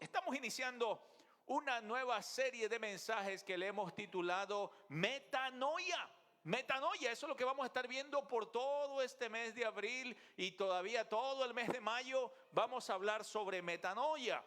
Estamos iniciando una nueva serie de mensajes que le hemos titulado Metanoia. Metanoia, eso es lo que vamos a estar viendo por todo este mes de abril y todavía todo el mes de mayo. Vamos a hablar sobre metanoia.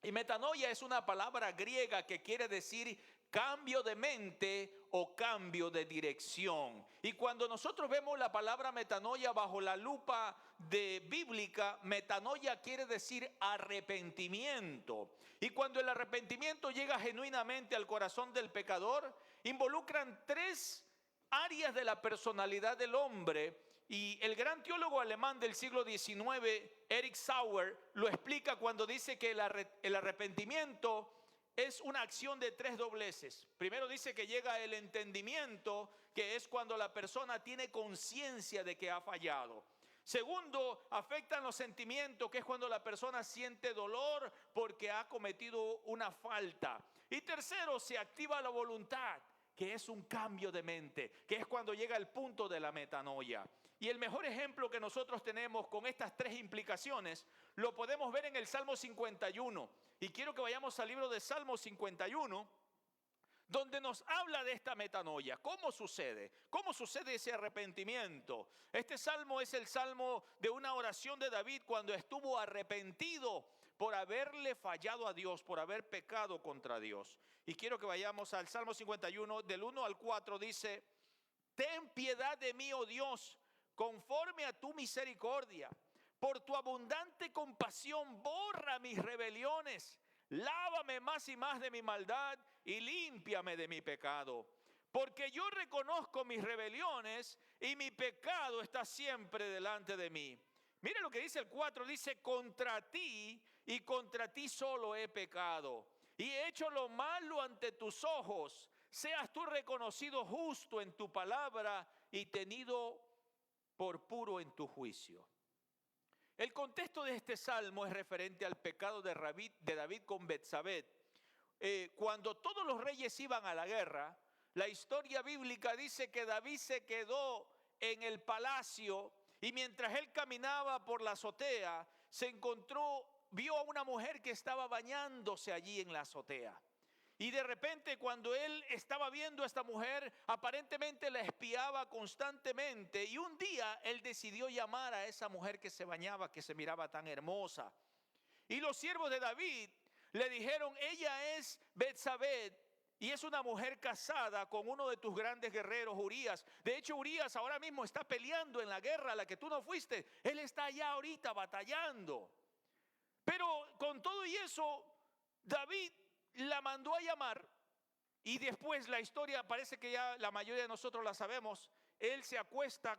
Y metanoia es una palabra griega que quiere decir cambio de mente o cambio de dirección. Y cuando nosotros vemos la palabra metanoia bajo la lupa de bíblica, metanoia quiere decir arrepentimiento. Y cuando el arrepentimiento llega genuinamente al corazón del pecador, involucran tres áreas de la personalidad del hombre. Y el gran teólogo alemán del siglo XIX, Erich Sauer, lo explica cuando dice que el arrepentimiento es una acción de tres dobleces. Primero dice que llega el entendimiento, que es cuando la persona tiene conciencia de que ha fallado. Segundo, afectan los sentimientos, que es cuando la persona siente dolor porque ha cometido una falta. Y tercero, se activa la voluntad, que es un cambio de mente, que es cuando llega el punto de la metanoia. Y el mejor ejemplo que nosotros tenemos con estas tres implicaciones lo podemos ver en el Salmo 51. Y quiero que vayamos al libro de Salmo 51, donde nos habla de esta metanoia. ¿Cómo sucede? ¿Cómo sucede ese arrepentimiento? Este salmo es el salmo de una oración de David cuando estuvo arrepentido por haberle fallado a Dios, por haber pecado contra Dios. Y quiero que vayamos al Salmo 51, del 1 al 4, dice: ten piedad de mí, oh Dios, conforme a tu misericordia. Por tu abundante compasión, borra mis rebeliones. Lávame más y más de mi maldad y límpiame de mi pecado. Porque yo reconozco mis rebeliones y mi pecado está siempre delante de mí. Mire lo que dice el 4, dice: contra ti y contra ti solo he pecado y he hecho lo malo ante tus ojos. Seas tú reconocido justo en tu palabra y tenido por puro en tu juicio. El contexto de este salmo es referente al pecado de David con Betsabé. Cuando todos los reyes iban a la guerra, la historia bíblica dice que David se quedó en el palacio y mientras él caminaba por la azotea, vio a una mujer que estaba bañándose allí en la azotea. Y de repente, cuando él estaba viendo a esta mujer, aparentemente la espiaba constantemente. Y un día él decidió llamar a esa mujer que se bañaba, que se miraba tan hermosa. Y los siervos de David le dijeron: ella es Betsabé y es una mujer casada con uno de tus grandes guerreros, Urías. De hecho, Urías ahora mismo está peleando en la guerra a la que tú no fuiste. Él está allá ahorita batallando. Pero con todo y eso, David la mandó a llamar, y después la historia parece que ya la mayoría de nosotros la sabemos. Él se acuesta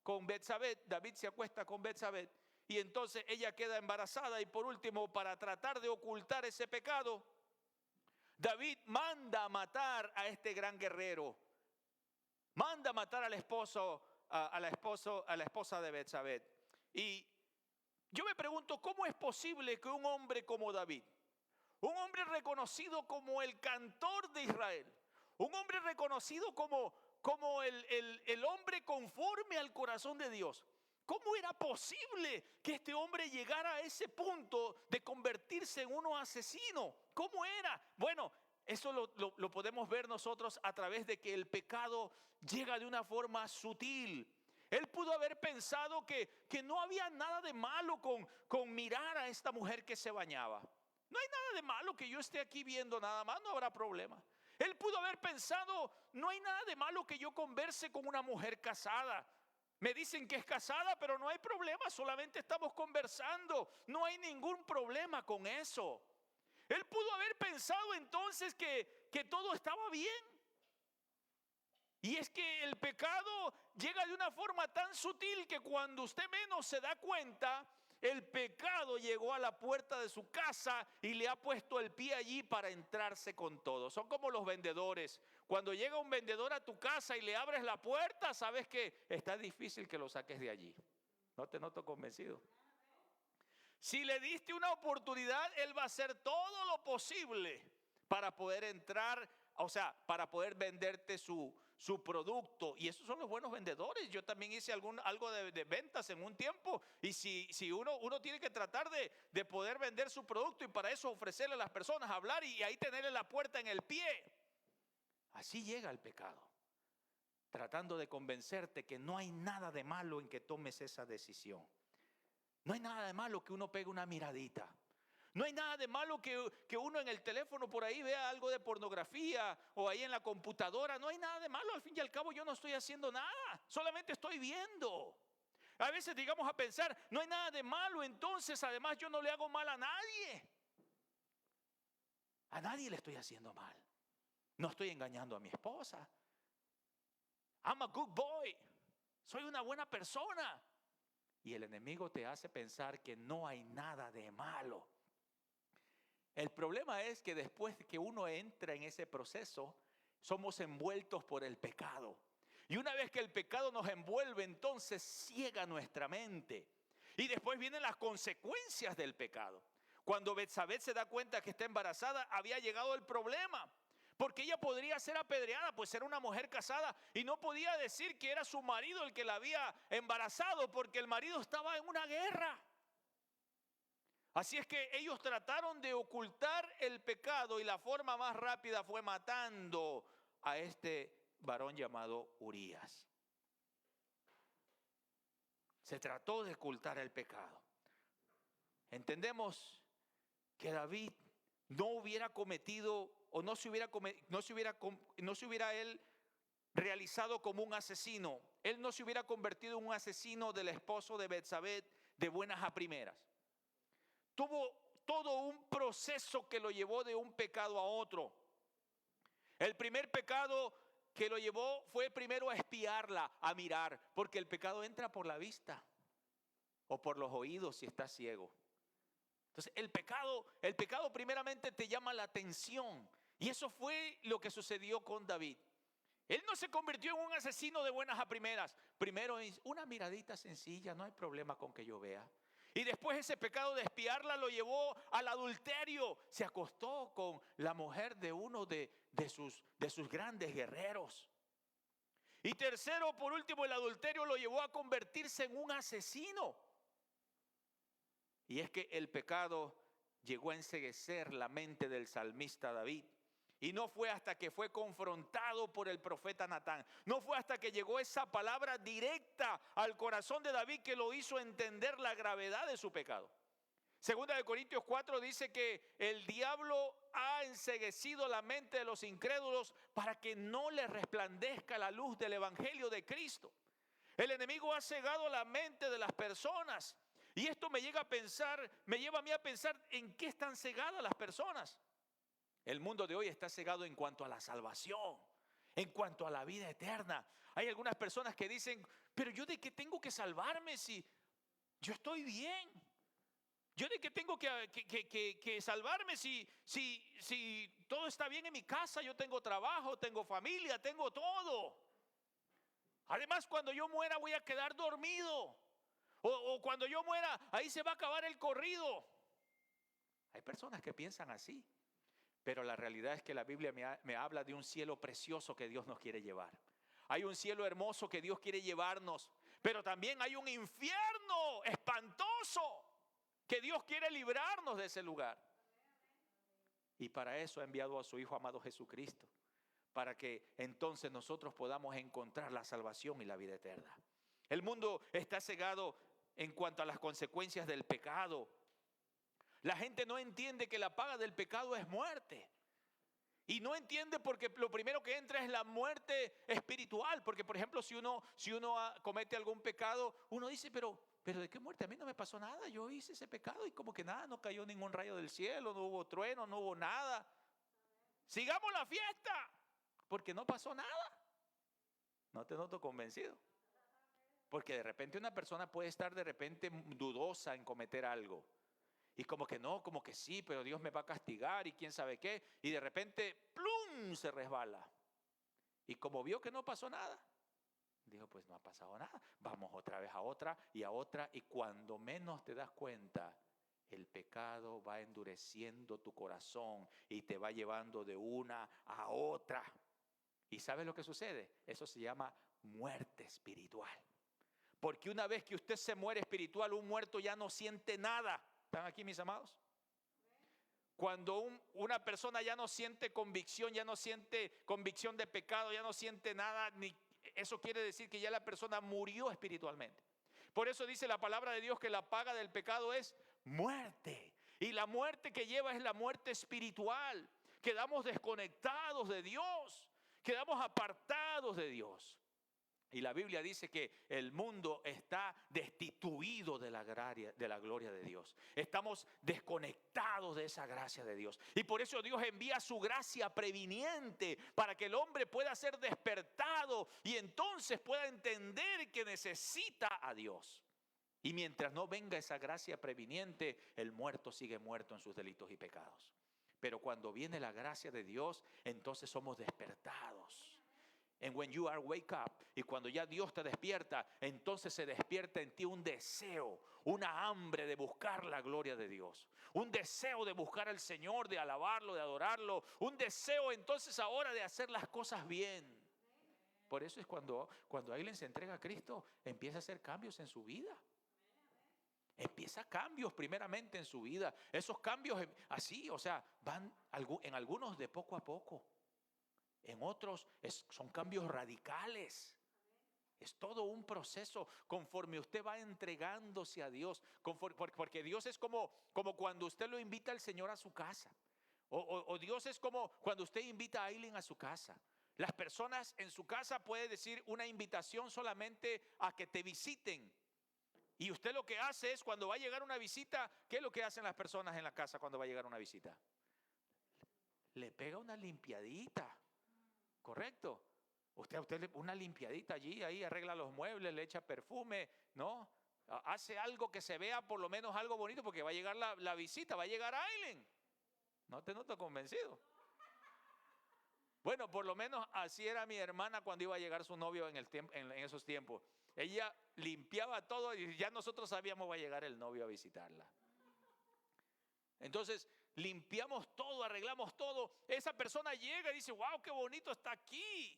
con Betsabé, David se acuesta con Betsabé, y entonces ella queda embarazada. Y por último, para tratar de ocultar ese pecado, David manda a matar a este gran guerrero, manda a matar al esposo, a la esposa de Betsabé. Y yo me pregunto, ¿cómo es posible que un hombre como David, un hombre reconocido como el cantor de Israel, un hombre reconocido como el hombre conforme al corazón de Dios, cómo era posible que este hombre llegara a ese punto de convertirse en uno asesino? ¿Cómo era? Bueno, eso lo podemos ver nosotros a través de que el pecado llega de una forma sutil. Él pudo haber pensado que no había nada de malo con mirar a esta mujer que se bañaba. No hay nada de malo que yo esté aquí viendo nada más, no habrá problema. Él pudo haber pensado: no hay nada de malo que yo converse con una mujer casada. Me dicen que es casada, pero no hay problema, solamente estamos conversando. No hay ningún problema con eso. Él pudo haber pensado entonces que todo estaba bien. Y es que el pecado llega de una forma tan sutil que cuando usted menos se da cuenta, el pecado llegó a la puerta de su casa y le ha puesto el pie allí para entrarse con todo. Son como los vendedores. Cuando llega un vendedor a tu casa y le abres la puerta, sabes que está difícil que lo saques de allí. No te noto convencido. Si le diste una oportunidad, él va a hacer todo lo posible para poder entrar, o sea, para poder venderte su su producto. Y esos son los buenos vendedores. Yo también hice algo de ventas en un tiempo. Y si uno tiene que tratar de poder vender su producto, y para eso ofrecerle a las personas, hablar y ahí tenerle la puerta en el pie. Así llega el pecado, tratando de convencerte que no hay nada de malo en que tomes esa decisión. No hay nada de malo que uno pegue una miradita. No hay nada de malo que uno en el teléfono por ahí vea algo de pornografía o ahí en la computadora. No hay nada de malo. Al fin y al cabo yo no estoy haciendo nada. Solamente estoy viendo. A veces digamos a pensar, no hay nada de malo. Entonces además yo no le hago mal a nadie. A nadie le estoy haciendo mal. No estoy engañando a mi esposa. I'm a good boy. Soy una buena persona. Y el enemigo te hace pensar que no hay nada de malo. El problema es que después de que uno entra en ese proceso, somos envueltos por el pecado. Y una vez que el pecado nos envuelve, entonces ciega nuestra mente. Y después vienen las consecuencias del pecado. Cuando Betsabé se da cuenta que está embarazada, había llegado el problema. Porque ella podría ser apedreada, pues era una mujer casada y no podía decir que era su marido el que la había embarazado, porque el marido estaba en una guerra. Así es que ellos trataron de ocultar el pecado y la forma más rápida fue matando a este varón llamado Urías. Se trató de ocultar el pecado. Entendemos que David no hubiera cometido o no se hubiera él realizado como un asesino. Él no se hubiera convertido en un asesino del esposo de Betsabé de buenas a primeras. Tuvo todo un proceso que lo llevó de un pecado a otro. El primer pecado que lo llevó fue primero a espiarla, a mirar, porque el pecado entra por la vista o por los oídos si estás ciego. Entonces el pecado primeramente te llama la atención. Y eso fue lo que sucedió con David. Él no se convirtió en un asesino de buenas a primeras. Primero una miradita sencilla, no hay problema con que yo vea. Y después ese pecado de espiarla lo llevó al adulterio. Se acostó con la mujer de uno de sus grandes guerreros. Y tercero, por último, el adulterio lo llevó a convertirse en un asesino. Y es que el pecado llegó a enceguecer la mente del salmista David. Y no fue hasta que fue confrontado por el profeta Natán, no fue hasta que llegó esa palabra directa al corazón de David que lo hizo entender la gravedad de su pecado. Segunda de Corintios 4 dice que el diablo ha enceguecido la mente de los incrédulos para que no les resplandezca la luz del evangelio de Cristo. El enemigo ha cegado la mente de las personas. Y esto me lleva a mí a pensar en qué están cegadas las personas. El mundo de hoy está cegado en cuanto a la salvación, en cuanto a la vida eterna. Hay algunas personas que dicen, pero yo de qué tengo que salvarme si yo estoy bien. Yo de qué tengo que salvarme si todo está bien en mi casa, yo tengo trabajo, tengo familia, tengo todo. Además, cuando yo muera voy a quedar dormido. O cuando yo muera, ahí se va a acabar el corrido. Hay personas que piensan así. Pero la realidad es que la Biblia me habla de un cielo precioso que Dios nos quiere llevar. Hay un cielo hermoso que Dios quiere llevarnos. Pero también hay un infierno espantoso que Dios quiere librarnos de ese lugar. Y para eso ha enviado a su Hijo amado Jesucristo. Para que entonces nosotros podamos encontrar la salvación y la vida eterna. El mundo está cegado en cuanto a las consecuencias del pecado. La gente no entiende que la paga del pecado es muerte. Y no entiende porque lo primero que entra es la muerte espiritual. Porque, por ejemplo, si uno comete algún pecado, uno dice, pero ¿de qué muerte? A mí no me pasó nada. Yo hice ese pecado y como que nada, no cayó ningún rayo del cielo, no hubo trueno, no hubo nada. Sigamos la fiesta, porque no pasó nada. No te noto convencido. Porque de repente una persona puede estar de repente dudosa en cometer algo. Y como que no, como que sí, pero Dios me va a castigar y quién sabe qué. Y de repente, ¡plum!, se resbala. Y como vio que no pasó nada, dijo, pues no ha pasado nada. Vamos otra vez a otra y a otra. Y cuando menos te das cuenta, el pecado va endureciendo tu corazón y te va llevando de una a otra. ¿Y sabes lo que sucede? Eso se llama muerte espiritual. Porque una vez que usted se muere espiritual, un muerto ya no siente nada. ¿Están aquí, mis amados? Cuando una persona ya no siente convicción, ya no siente convicción de pecado, ya no siente nada, eso quiere decir que ya la persona murió espiritualmente. Por eso dice la palabra de Dios que la paga del pecado es muerte. Y la muerte que lleva es la muerte espiritual. Quedamos desconectados de Dios, quedamos apartados de Dios. Y la Biblia dice que el mundo está destituido de la gloria de Dios. Estamos desconectados de esa gracia de Dios. Y por eso Dios envía su gracia previniente para que el hombre pueda ser despertado y entonces pueda entender que necesita a Dios. Y mientras no venga esa gracia previniente, el muerto sigue muerto en sus delitos y pecados. Pero cuando viene la gracia de Dios, entonces somos despertados. And when you are wake up, y cuando ya Dios te despierta, entonces se despierta en ti un deseo, una hambre de buscar la gloria de Dios, un deseo de buscar al Señor, de alabarlo, de adorarlo, un deseo entonces ahora de hacer las cosas bien. Por eso es cuando alguien se entrega a Cristo, empieza a hacer cambios en su vida. Empieza cambios primeramente en su vida. Esos cambios así, o sea, van en algunos de poco a poco. En otros son cambios radicales. Es todo un proceso conforme usted va entregándose a Dios. Porque Dios es como cuando usted lo invita al Señor a su casa. O Dios es como cuando usted invita a alguien a su casa. Las personas en su casa puede decir una invitación solamente a que te visiten. Y usted lo que hace es cuando va a llegar una visita, ¿qué es lo que hacen las personas en la casa cuando va a llegar una visita? Le pega una limpiadita. ¿Correcto? Usted una limpiadita allí, ahí arregla los muebles, le echa perfume, ¿no? Hace algo que se vea por lo menos algo bonito porque va a llegar la visita, va a llegar Aileen. No te noto convencido. Bueno, por lo menos así era mi hermana cuando iba a llegar su novio en esos tiempos. Ella limpiaba todo y ya nosotros sabíamos va a llegar el novio a visitarla. Entonces limpiamos todo, arreglamos todo. Esa persona llega y dice, wow, qué bonito está aquí.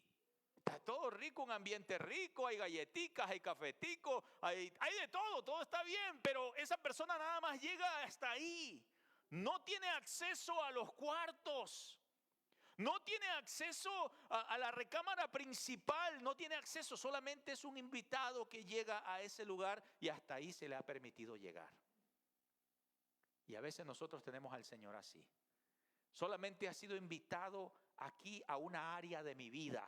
Está todo rico, un ambiente rico, hay galletitas, hay cafeticos, hay de todo, todo está bien. Pero esa persona nada más llega hasta ahí. No tiene acceso a los cuartos. No tiene acceso a la recámara principal. No tiene acceso, solamente es un invitado que llega a ese lugar y hasta ahí se le ha permitido llegar. Y a veces nosotros tenemos al Señor así. Solamente has sido invitado aquí a una área de mi vida.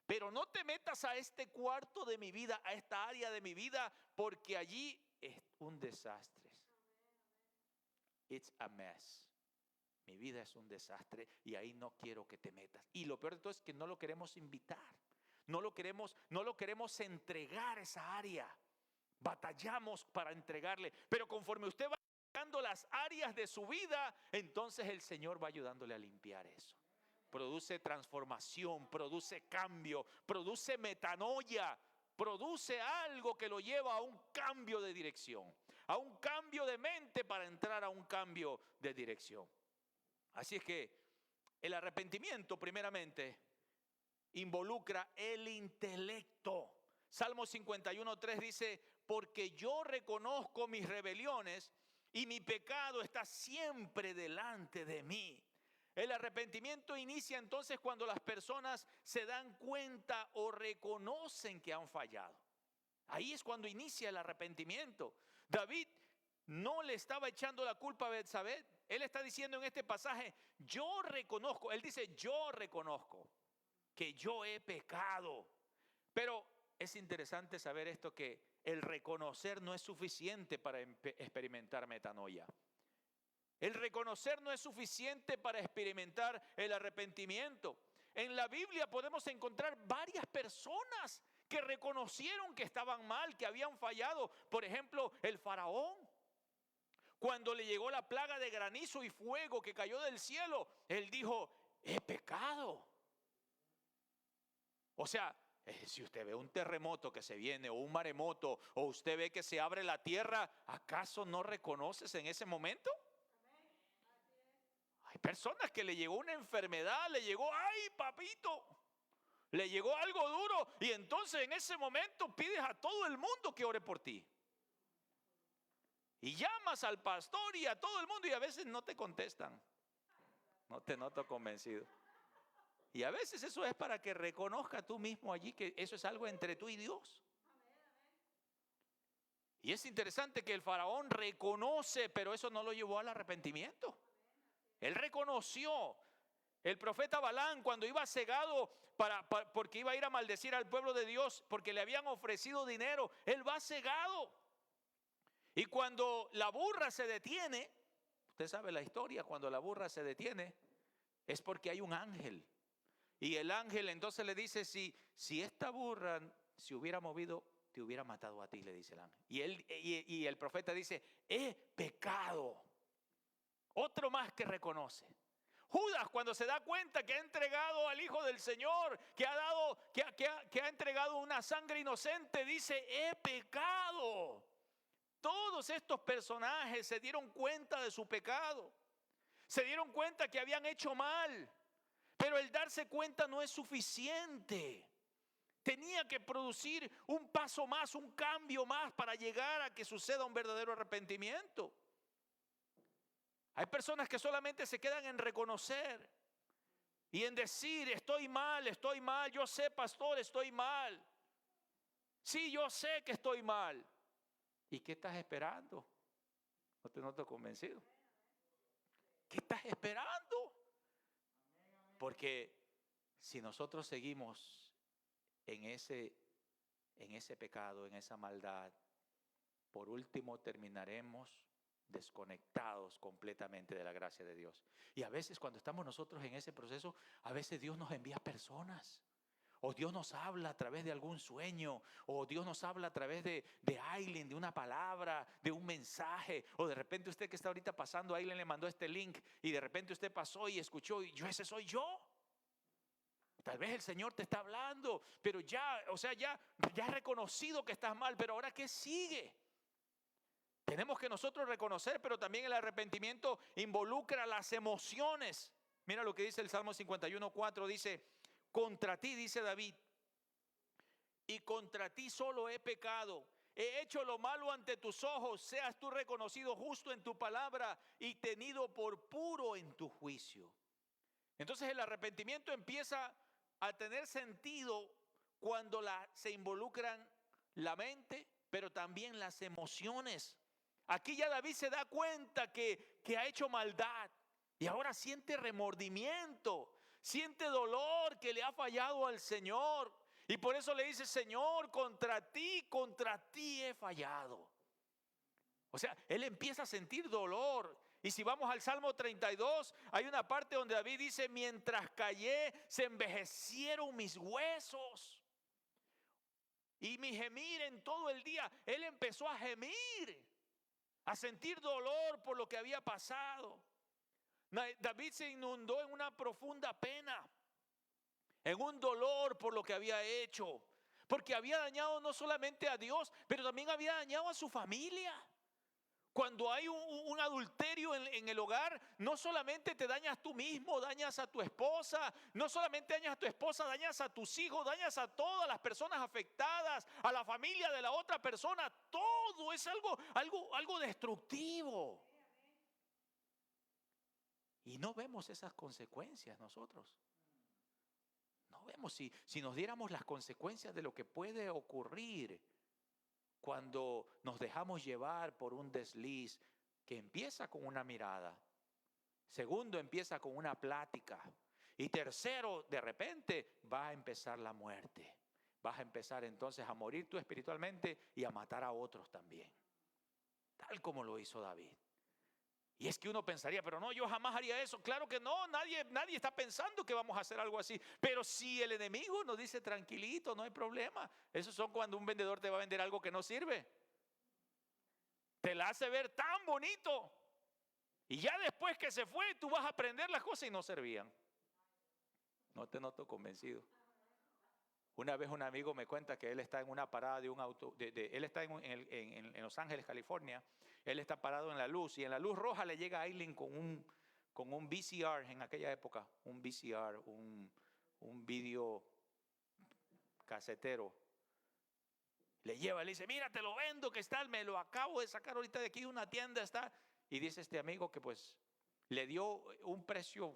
Pero no te metas a este cuarto de mi vida, a esta área de mi vida, porque allí es un desastre. It's a mess. Mi vida es un desastre y ahí no quiero que te metas. Y lo peor de todo es que no lo queremos invitar. No lo queremos entregar esa área. Batallamos para entregarle. Pero conforme usted va las áreas de su vida, entonces el Señor va ayudándole a limpiar eso. Produce transformación, produce cambio, produce metanoia, produce algo que lo lleva a un cambio de dirección, a un cambio de mente para entrar a un cambio de dirección. Así es que el arrepentimiento primeramente involucra el intelecto. Salmo 51:3 dice, porque yo reconozco mis rebeliones y mi pecado está siempre delante de mí. El arrepentimiento inicia entonces cuando las personas se dan cuenta o reconocen que han fallado. Ahí es cuando inicia el arrepentimiento. David no le estaba echando la culpa a Betsabé. Él está diciendo en este pasaje, yo reconozco, él dice, yo reconozco que yo he pecado. Pero es interesante saber esto, que el reconocer no es suficiente para experimentar metanoia. El reconocer no es suficiente para experimentar el arrepentimiento. En la Biblia podemos encontrar varias personas que reconocieron que estaban mal, que habían fallado. Por ejemplo, el faraón. Cuando le llegó la plaga de granizo y fuego que cayó del cielo, él dijo, he pecado. O sea, si usted ve un terremoto que se viene o un maremoto o usted ve que se abre la tierra, ¿acaso no reconoces en ese momento? Hay personas que le llegó una enfermedad, le llegó, ay papito, Le llegó algo duro y entonces en ese momento pides a todo el mundo que ore por ti. Y llamas al pastor y a todo el mundo y a veces no te contestan. No te noto convencido. Y a veces eso es para que reconozca tú mismo allí que eso es algo entre tú y Dios. Y es interesante que el faraón reconoce, pero eso no lo llevó al arrepentimiento. Él reconoció. El profeta Balaam, cuando iba cegado porque iba a ir a maldecir al pueblo de Dios porque le habían ofrecido dinero, él va cegado. Y cuando la burra se detiene, usted sabe la historia, cuando la burra se detiene es porque hay un ángel. Y el ángel entonces le dice, si esta burra se hubiera movido, te hubiera matado a ti, le dice el ángel. Y el profeta dice, he pecado. Otro más que reconoce. Judas, cuando se da cuenta que ha entregado al Hijo del Señor, que ha entregado una sangre inocente, dice, he pecado. Todos estos personajes se dieron cuenta de su pecado. Se dieron cuenta que habían hecho mal. Pero el darse cuenta no es suficiente. Tenía que producir un paso más, un cambio más para llegar a que suceda un verdadero arrepentimiento. Hay personas que solamente se quedan en reconocer y en decir, estoy mal, yo sé, pastor, estoy mal. Sí, yo sé que estoy mal. ¿Y qué estás esperando? No te noto convencido. ¿Qué estás esperando? Porque si nosotros seguimos en ese pecado, en esa maldad, por último terminaremos desconectados completamente de la gracia de Dios. Y a veces cuando estamos nosotros en ese proceso, a veces Dios nos envía personas, o Dios nos habla a través de algún sueño, o Dios nos habla a través de Aileen, de una palabra, de un mensaje, o de repente usted que está ahorita pasando, Aileen le mandó este link y de repente usted pasó y escuchó y ese soy yo. Tal vez el Señor te está hablando, pero ya has reconocido que estás mal, pero ahora ¿qué sigue? Tenemos que nosotros reconocer, pero también el arrepentimiento involucra las emociones. Mira lo que dice el Salmo 51:4, dice, contra ti, dice David, y contra ti solo he pecado. He hecho lo malo ante tus ojos, seas tú reconocido justo en tu palabra y tenido por puro en tu juicio. Entonces el arrepentimiento empieza a tener sentido cuando se involucran la mente, pero también las emociones. Aquí ya David se da cuenta que ha hecho maldad y ahora siente remordimiento, siente dolor que le ha fallado al Señor. Y por eso le dice, Señor, contra ti he fallado. O sea, él empieza a sentir dolor. Y si vamos al Salmo 32, hay una parte donde David dice, mientras callé, se envejecieron mis huesos. Y mi gemir en todo el día, él empezó a gemir, a sentir dolor por lo que había pasado. David se inundó en una profunda pena, en un dolor por lo que había hecho, porque había dañado no solamente a Dios, pero también había dañado a su familia. Cuando hay un adulterio en el hogar, no solamente te dañas tú mismo, dañas a tu esposa, no solamente dañas a tu esposa, dañas a tus hijos, dañas a todas las personas afectadas, a la familia de la otra persona. Todo es algo destructivo. Y no vemos esas consecuencias nosotros. No vemos si nos diéramos las consecuencias de lo que puede ocurrir cuando nos dejamos llevar por un desliz que empieza con una mirada, segundo empieza con una plática y tercero de repente va a empezar la muerte. Vas a empezar entonces a morir tú espiritualmente y a matar a otros también, tal como lo hizo David. Y es que uno pensaría, pero no, yo jamás haría eso. Claro que no, nadie está pensando que vamos a hacer algo así. Pero si el enemigo nos dice tranquilito, no hay problema. Esos son cuando un vendedor te va a vender algo que no sirve. Te la hace ver tan bonito. Y ya después que se fue, tú vas a aprender las cosas y no servían. No te noto convencido. Una vez un amigo me cuenta que él está en una parada de un auto, él está en Los Ángeles, California. Él está parado en la luz y en la luz roja le llega a Aileen con un VCR en aquella época, un VCR, un video casetero. Le lleva, le dice, mira, te lo vendo, que está, me lo acabo de sacar ahorita de aquí de una tienda, está. Y dice este amigo que pues le dio un precio,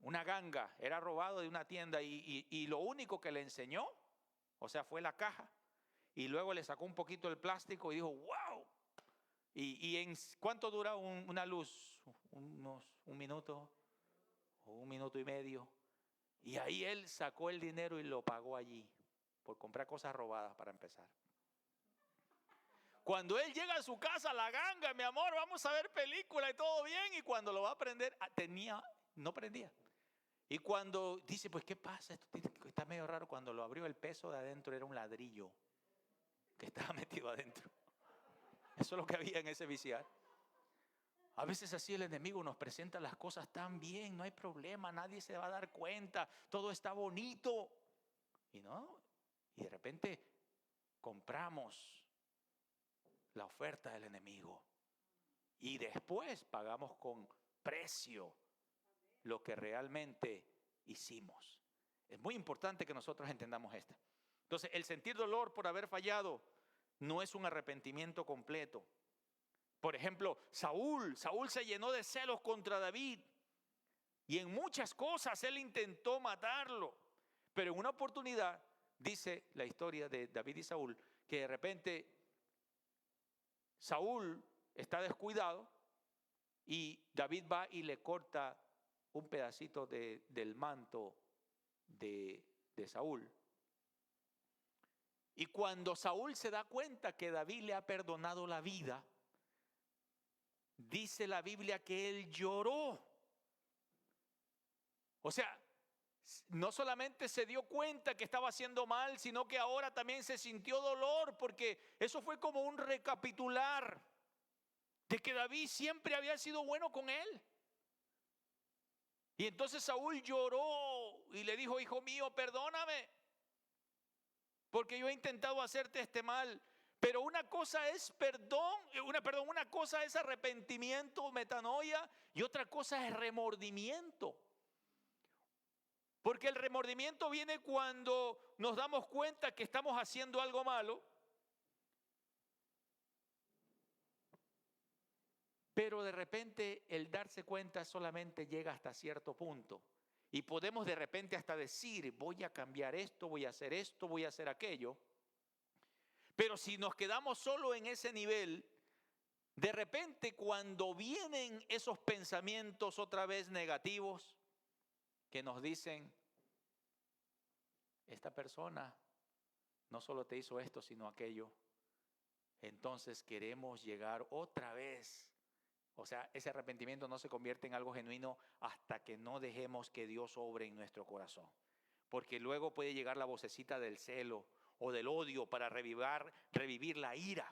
una ganga, era robado de una tienda y lo único que le enseñó, o sea, fue la caja. Y luego le sacó un poquito el plástico y dijo, wow. ¿Y en cuánto dura una luz? Un minuto o un minuto y medio. Y ahí él sacó el dinero y lo pagó allí por comprar cosas robadas para empezar. Cuando él llega a su casa, la ganga, mi amor, vamos a ver película y todo bien. Y cuando lo va a prender, no prendía. Y cuando dice, pues, ¿qué pasa? Esto está medio raro. Cuando lo abrió, el peso de adentro era un ladrillo que estaba metido adentro. Eso es lo que había en ese viciar. A veces así el enemigo nos presenta las cosas tan bien, no hay problema, nadie se va a dar cuenta, todo está bonito. Y de repente compramos la oferta del enemigo y después pagamos con precio lo que realmente hicimos. Es muy importante que nosotros entendamos esto. Entonces, el sentir dolor por haber fallado no es un arrepentimiento completo. Por ejemplo, Saúl se llenó de celos contra David y en muchas cosas él intentó matarlo. Pero en una oportunidad, dice la historia de David y Saúl, que de repente Saúl está descuidado y David va y le corta un pedacito del manto de Saúl. Y cuando Saúl se da cuenta que David le ha perdonado la vida, dice la Biblia que él lloró. O sea, no solamente se dio cuenta que estaba haciendo mal, sino que ahora también se sintió dolor, porque eso fue como un recapitular de que David siempre había sido bueno con él. Y entonces Saúl lloró y le dijo, hijo mío, perdóname, porque yo he intentado hacerte este mal. Pero una cosa es una cosa es arrepentimiento, metanoia, y otra cosa es remordimiento. Porque el remordimiento viene cuando nos damos cuenta que estamos haciendo algo malo, pero de repente el darse cuenta solamente llega hasta cierto punto. Y podemos de repente hasta decir, voy a cambiar esto, voy a hacer aquello. Pero si nos quedamos solo en ese nivel, de repente cuando vienen esos pensamientos otra vez negativos que nos dicen, esta persona no solo te hizo esto, sino aquello, entonces queremos llegar otra vez. O sea, ese arrepentimiento no se convierte en algo genuino hasta que no dejemos que Dios obre en nuestro corazón. Porque luego puede llegar la vocecita del celo o del odio para revivir la ira.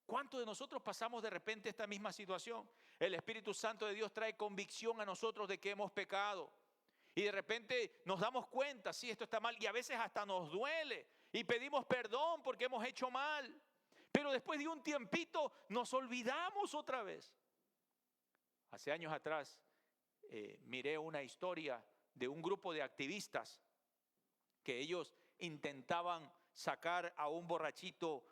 ¿Cuántos de nosotros pasamos de repente esta misma situación? El Espíritu Santo de Dios trae convicción a nosotros de que hemos pecado. Y de repente nos damos cuenta, sí, esto está mal. Y a veces hasta nos duele. Y pedimos perdón porque hemos hecho mal. Pero después de un tiempito nos olvidamos otra vez. Hace años atrás miré una historia de un grupo de activistas que ellos intentaban sacar a un borrachito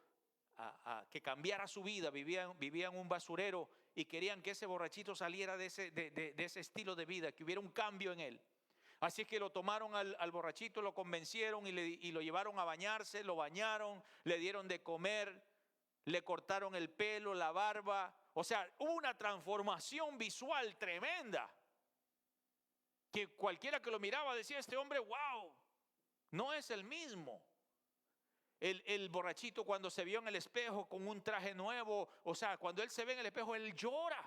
que cambiara su vida, vivían en un basurero y querían que ese borrachito saliera de ese estilo de vida, que hubiera un cambio en él. Así es que lo tomaron al borrachito, lo convencieron y lo llevaron a bañarse, lo bañaron, le dieron de comer, le cortaron el pelo, la barba. O sea, hubo una transformación visual tremenda, que cualquiera que lo miraba decía, este hombre, wow, no es el mismo. El borrachito cuando se vio en el espejo con un traje nuevo, o sea, cuando él se ve en el espejo, él llora.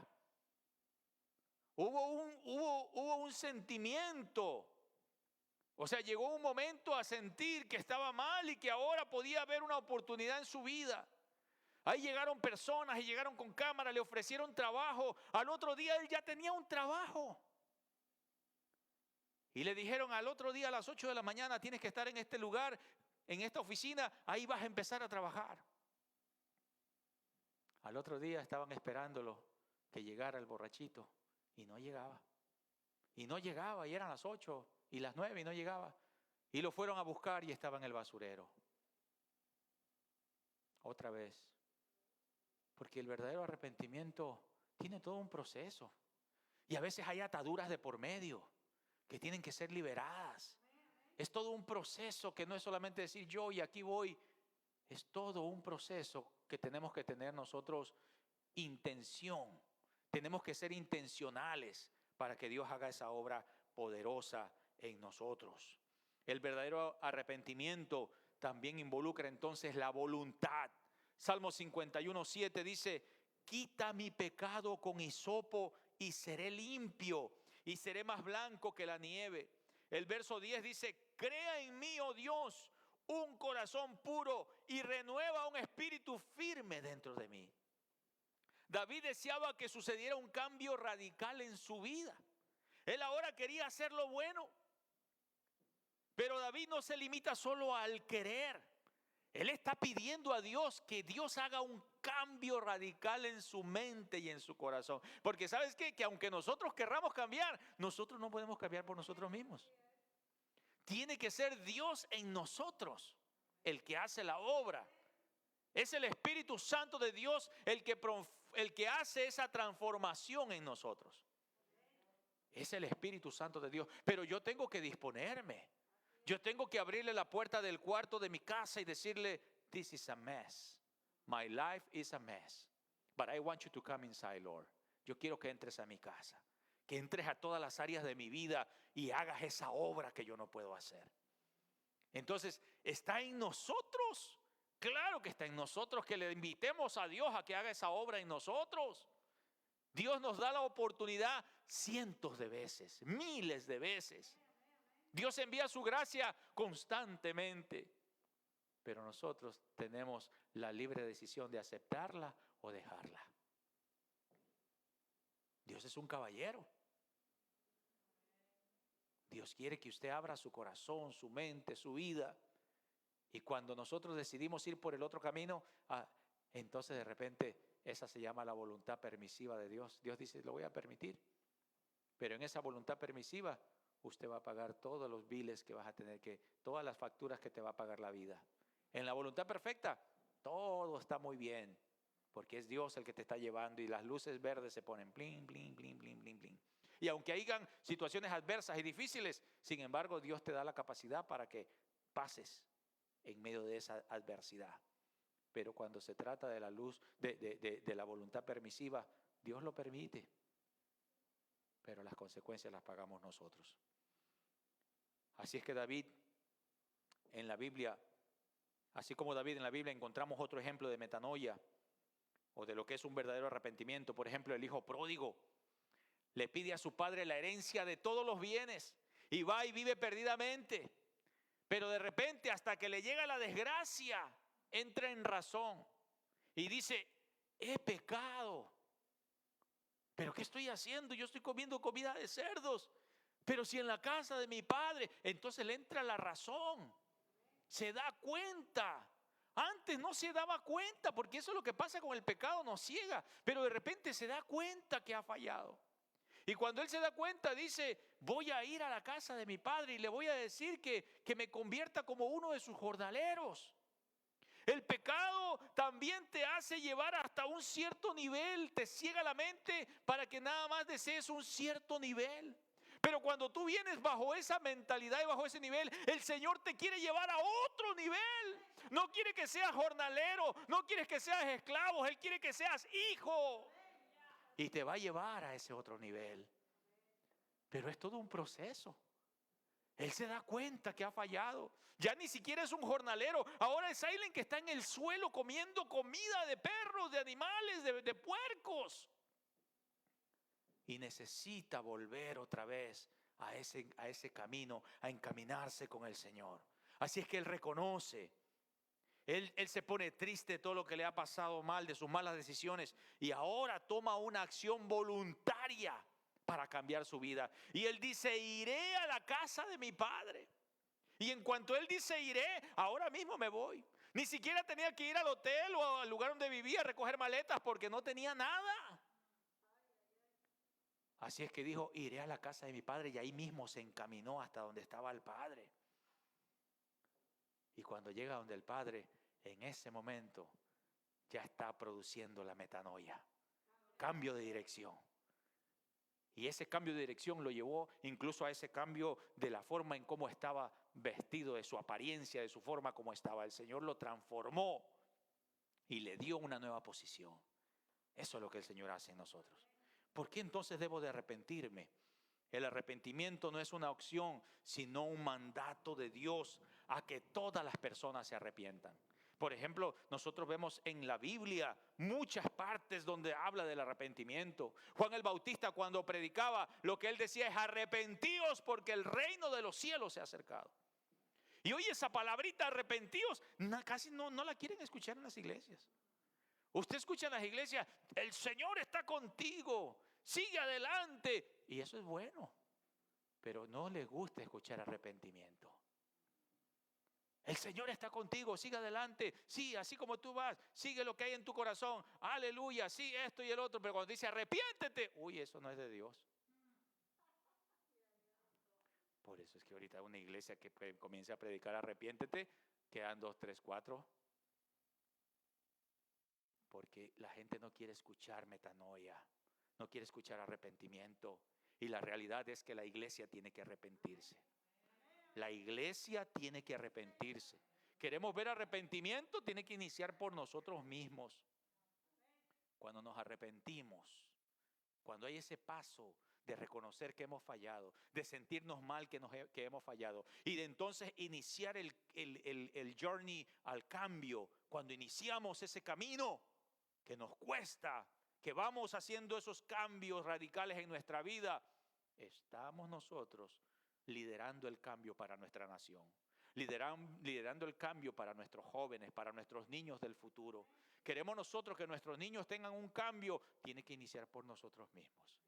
Hubo un sentimiento. O sea, llegó un momento a sentir que estaba mal y que ahora podía haber una oportunidad en su vida. Ahí llegaron personas y llegaron con cámara, le ofrecieron trabajo. Al otro día él ya tenía un trabajo. Y le dijeron al otro día a las 8 de la mañana tienes que estar en este lugar, en esta oficina, ahí vas a empezar a trabajar. Al otro día estaban esperándolo que llegara el borrachito y no llegaba. Y no llegaba y eran las 8 y las 9 y no llegaba. Y lo fueron a buscar y estaba en el basurero. Otra vez. Porque el verdadero arrepentimiento tiene todo un proceso. Y a veces hay ataduras de por medio que tienen que ser liberadas. Es todo un proceso que no es solamente decir yo y aquí voy. Es todo un proceso que tenemos que tener nosotros intención. Tenemos que ser intencionales para que Dios haga esa obra poderosa en nosotros. El verdadero arrepentimiento también involucra entonces la voluntad. Salmo 51:7 dice: quita mi pecado con hisopo y seré limpio, y seré más blanco que la nieve. El verso 10 dice: crea en mí, oh Dios, un corazón puro y renueva un espíritu firme dentro de mí. David deseaba que sucediera un cambio radical en su vida. Él ahora quería hacer lo bueno. Pero David no se limita solo al querer. Él está pidiendo a Dios que Dios haga un cambio radical en su mente y en su corazón. Porque ¿sabes qué? Que aunque nosotros querramos cambiar, nosotros no podemos cambiar por nosotros mismos. Tiene que ser Dios en nosotros el que hace la obra. Es el Espíritu Santo de Dios el que hace esa transformación en nosotros. Es el Espíritu Santo de Dios. Pero yo tengo que disponerme. Yo tengo que abrirle la puerta del cuarto de mi casa y decirle: this is a mess. My life is a mess. But I want you to come inside, Lord. Yo quiero que entres a mi casa. Que entres a todas las áreas de mi vida y hagas esa obra que yo no puedo hacer. Entonces, ¿está en nosotros? Claro que está en nosotros, que le invitemos a Dios a que haga esa obra en nosotros. Dios nos da la oportunidad cientos de veces, miles de veces. Dios envía su gracia constantemente, pero nosotros tenemos la libre decisión de aceptarla o dejarla. Dios es un caballero. Dios quiere que usted abra su corazón, su mente, su vida. Y cuando nosotros decidimos ir por el otro camino, entonces de repente esa se llama la voluntad permisiva de Dios. Dios dice: lo voy a permitir. Pero en esa voluntad permisiva usted va a pagar todos los biles que vas a tener todas las facturas que te va a pagar la vida. En la voluntad perfecta, todo está muy bien, porque es Dios el que te está llevando y las luces verdes se ponen blin, blin, blin, blin, blin, blin. Y aunque hayan situaciones adversas y difíciles, sin embargo, Dios te da la capacidad para que pases en medio de esa adversidad. Pero cuando se trata de la luz, de la voluntad permisiva, Dios lo permite, pero las consecuencias las pagamos nosotros. Así es que David en la Biblia, así como David en la Biblia, encontramos otro ejemplo de metanoia o de lo que es un verdadero arrepentimiento. Por ejemplo, el hijo pródigo le pide a su padre la herencia de todos los bienes y va y vive perdidamente. Pero de repente, hasta que le llega la desgracia, entra en razón y dice: he pecado. ¿Pero qué estoy haciendo? Yo estoy comiendo comida de cerdos. Pero si en la casa de mi padre, entonces le entra la razón. Se da cuenta. Antes no se daba cuenta, porque eso es lo que pasa con el pecado, nos ciega. Pero de repente se da cuenta que ha fallado. Y cuando él se da cuenta, dice: voy a ir a la casa de mi padre y le voy a decir que me convierta como uno de sus jornaleros. El pecado también te hace llevar hasta un cierto nivel, te ciega la mente para que nada más desees un cierto nivel. Pero cuando tú vienes bajo esa mentalidad y bajo ese nivel, el Señor te quiere llevar a otro nivel. No quiere que seas jornalero, no quiere que seas esclavo, Él quiere que seas hijo. Y te va a llevar a ese otro nivel. Pero es todo un proceso. Él se da cuenta que ha fallado. Ya ni siquiera es un jornalero. Ahora es alguien que está en el suelo comiendo comida de perros, de animales, de puercos. Y necesita volver otra vez a ese camino, a encaminarse con el Señor. Así es que él reconoce. Él se pone triste de todo lo que le ha pasado mal, de sus malas decisiones. Y ahora toma una acción voluntaria para cambiar su vida. Y él dice: iré a la casa de mi padre. Y en cuanto él dice iré, ahora mismo me voy. Ni siquiera tenía que ir al hotel o al lugar donde vivía a recoger maletas, porque no tenía nada. Así es que dijo: iré a la casa de mi padre, y ahí mismo se encaminó hasta donde estaba el padre. Y cuando llega donde el Padre, en ese momento ya está produciendo la metanoia, cambio de dirección. Y ese cambio de dirección lo llevó incluso a ese cambio de la forma en cómo estaba vestido, de su apariencia, de su forma como estaba. El Señor lo transformó y le dio una nueva posición. Eso es lo que el Señor hace en nosotros. ¿Por qué entonces debo de arrepentirme? El arrepentimiento no es una opción, sino un mandato de Dios a que todas las personas se arrepientan. Por ejemplo, nosotros vemos en la Biblia muchas partes donde habla del arrepentimiento. Juan el Bautista, cuando predicaba, lo que él decía es: arrepentíos porque el reino de los cielos se ha acercado. Y hoy esa palabrita arrepentíos casi no la quieren escuchar en las iglesias. Usted escucha en las iglesias: el Señor está contigo, sigue adelante. Y eso es bueno, pero no les gusta escuchar arrepentimiento. El Señor está contigo, sigue adelante. Sí, así como tú vas, sigue lo que hay en tu corazón. Aleluya, sí, esto y el otro. Pero cuando dice arrepiéntete, uy, eso no es de Dios. Por eso es que ahorita una iglesia que comience a predicar arrepiéntete, quedan 2, 3, 4. Porque la gente no quiere escuchar metanoia, no quiere escuchar arrepentimiento. Y la realidad es que la iglesia tiene que arrepentirse. La iglesia tiene que arrepentirse. Queremos ver arrepentimiento, tiene que iniciar por nosotros mismos. Cuando nos arrepentimos, cuando hay ese paso de reconocer que hemos fallado, de sentirnos mal que hemos fallado, y de entonces iniciar el journey al cambio, cuando iniciamos ese camino que nos cuesta, que vamos haciendo esos cambios radicales en nuestra vida, estamos nosotros liderando el cambio para nuestra nación, liderando el cambio para nuestros jóvenes, para nuestros niños del futuro. Queremos nosotros que nuestros niños tengan un cambio, tiene que iniciar por nosotros mismos.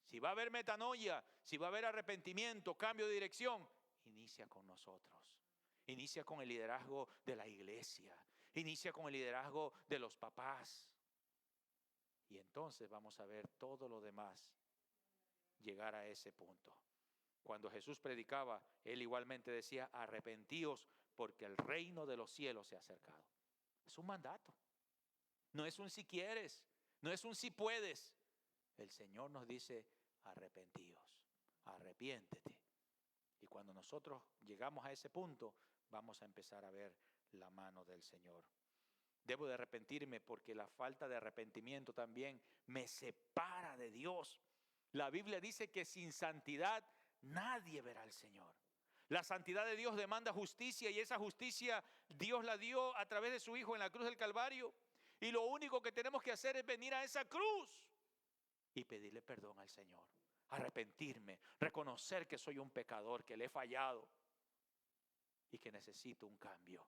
Si va a haber metanoia, si va a haber arrepentimiento, cambio de dirección, inicia con nosotros. Inicia con el liderazgo de la iglesia, inicia con el liderazgo de los papás. Y entonces vamos a ver todo lo demás llegar a ese punto. Cuando Jesús predicaba, él igualmente decía: arrepentíos porque el reino de los cielos se ha acercado. Es un mandato. No es un si quieres, no es un si puedes. El Señor nos dice: arrepentíos, arrepiéntete. Y cuando nosotros llegamos a ese punto, vamos a empezar a ver la mano del Señor. Debo de arrepentirme porque la falta de arrepentimiento también me separa de Dios. La Biblia dice que sin santidad nadie verá al Señor. La santidad de Dios demanda justicia, y esa justicia Dios la dio a través de su Hijo en la cruz del Calvario. Y lo único que tenemos que hacer es venir a esa cruz y pedirle perdón al Señor. Arrepentirme, reconocer que soy un pecador, que le he fallado y que necesito un cambio.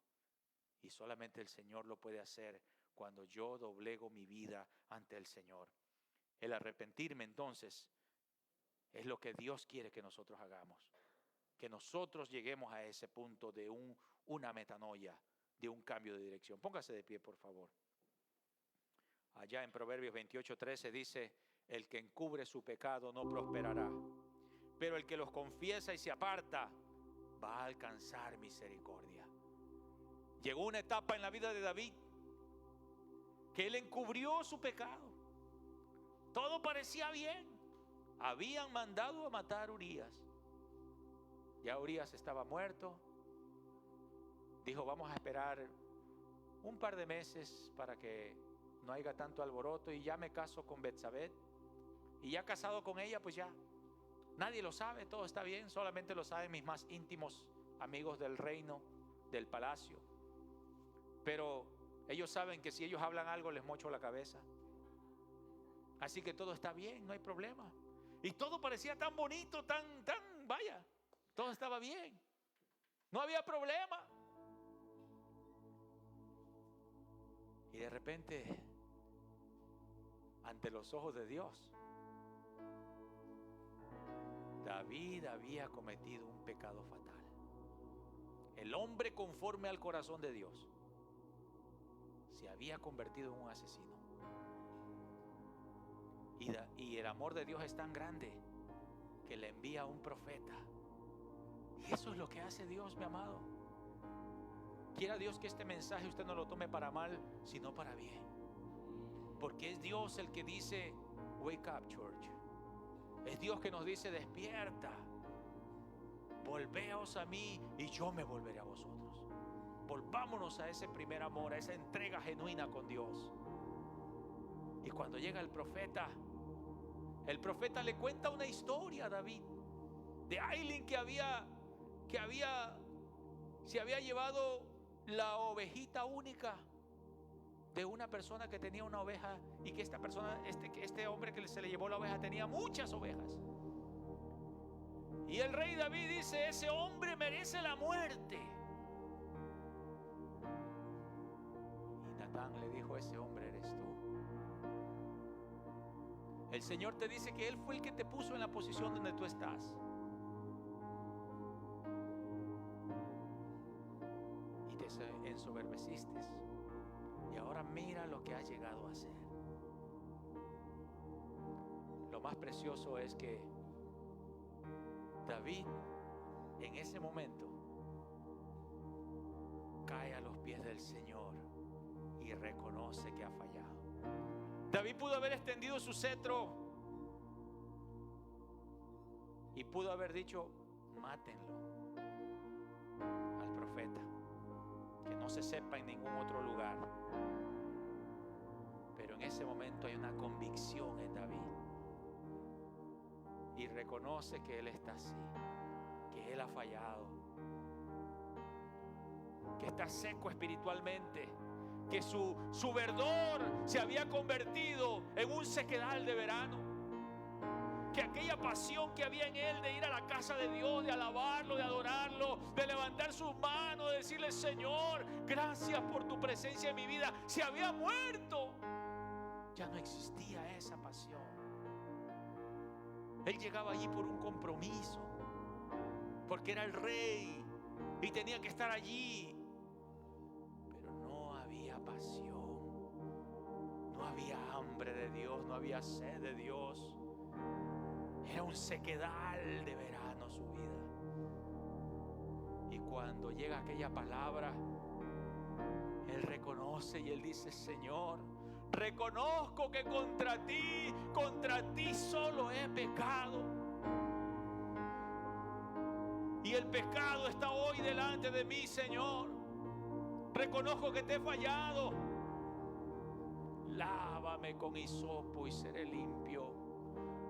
Y solamente el Señor lo puede hacer cuando yo doblego mi vida ante el Señor. El arrepentirme entonces es lo que Dios quiere que nosotros hagamos. Que nosotros lleguemos a ese punto de una metanoia, de un cambio de dirección. Póngase de pie, por favor. Allá en Proverbios 28:13 dice: el que encubre su pecado no prosperará, pero el que los confiesa y se aparta va a alcanzar misericordia. Llegó una etapa en la vida de David que él encubrió su pecado. Todo parecía bien. Habían mandado a matar a Urías. Ya Urías estaba muerto. Dijo: vamos a esperar un par de meses para que no haya tanto alboroto, y ya me caso con Betsabé. Y ya casado con ella, pues ya nadie lo sabe, todo está bien. Solamente lo saben mis más íntimos amigos del reino, del palacio. Pero ellos saben que si ellos hablan algo les mocho la cabeza. Así que todo está bien, no hay problema. Y todo parecía tan bonito, vaya, todo estaba bien. No había problema. Y de repente, ante los ojos de Dios, David había cometido un pecado fatal. El hombre conforme al corazón de Dios se había convertido en un asesino. Y el amor de Dios es tan grande que le envía a un profeta. Y eso es lo que hace Dios, mi amado. Quiera Dios que este mensaje usted no lo tome para mal, sino para bien. Porque es Dios el que dice, wake up, church. Es Dios que nos dice, despierta. Volveos a mí y yo me volveré a vosotros. Volvámonos a ese primer amor, a esa entrega genuina con Dios. Y cuando llega el profeta le cuenta una historia a David de Ailín que se había llevado la ovejita única de una persona que tenía una oveja, y que esta persona, este hombre que se le llevó la oveja tenía muchas ovejas. Y el rey David dice, ese hombre merece la muerte. Y Natán le dijo, ese hombre eres tú. El Señor te dice que Él fue el que te puso en la posición donde tú estás. Y te ensoberbeciste. Y ahora mira lo que has llegado a hacer. Lo más precioso es que David en ese momento cae a los pies del Señor y reconoce que ha fallado. David pudo haber extendido su cetro y pudo haber dicho, mátenlo al profeta, que no se sepa en ningún otro lugar. Pero en ese momento hay una convicción en David y reconoce que él está así, que él ha fallado, que está seco espiritualmente, que su verdor se había convertido en un sequedal de verano, que aquella pasión que había en él de ir a la casa de Dios, de alabarlo, de adorarlo, de levantar sus manos, de decirle, Señor, gracias por tu presencia en mi vida, se había muerto. Ya no existía esa pasión. Él llegaba allí por un compromiso, porque era el rey y tenía que estar allí. Pero no había pasión, no había hambre de Dios, no había sed de Dios. Era un sequedal de verano su vida. Y cuando llega aquella palabra, él reconoce y él dice, Señor, reconozco que contra ti solo he pecado. Y el pecado está hoy delante de mí, Señor. Reconozco que te he fallado. Lávame con hisopo y seré limpio.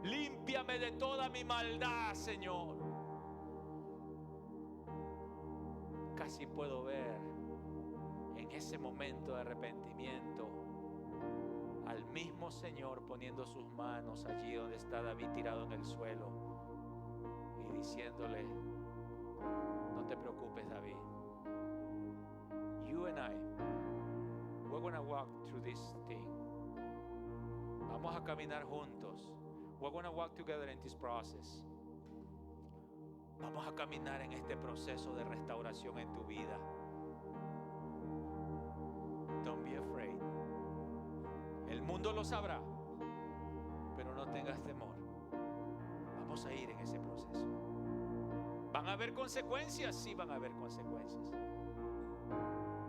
Límpiame de toda mi maldad, Señor. Casi puedo ver en ese momento de arrepentimiento al mismo Señor poniendo sus manos allí donde está David tirado en el suelo y diciéndole, no te preocupes, David. You and I, we're going to walk through this thing. Vamos a caminar juntos. We're going to walk together in this process. Vamos a caminar en este proceso de restauración en tu vida. Don't be afraid. El mundo lo sabrá, pero no tengas temor. Vamos a ir en ese proceso. ¿Van a haber consecuencias? Sí, van a haber consecuencias.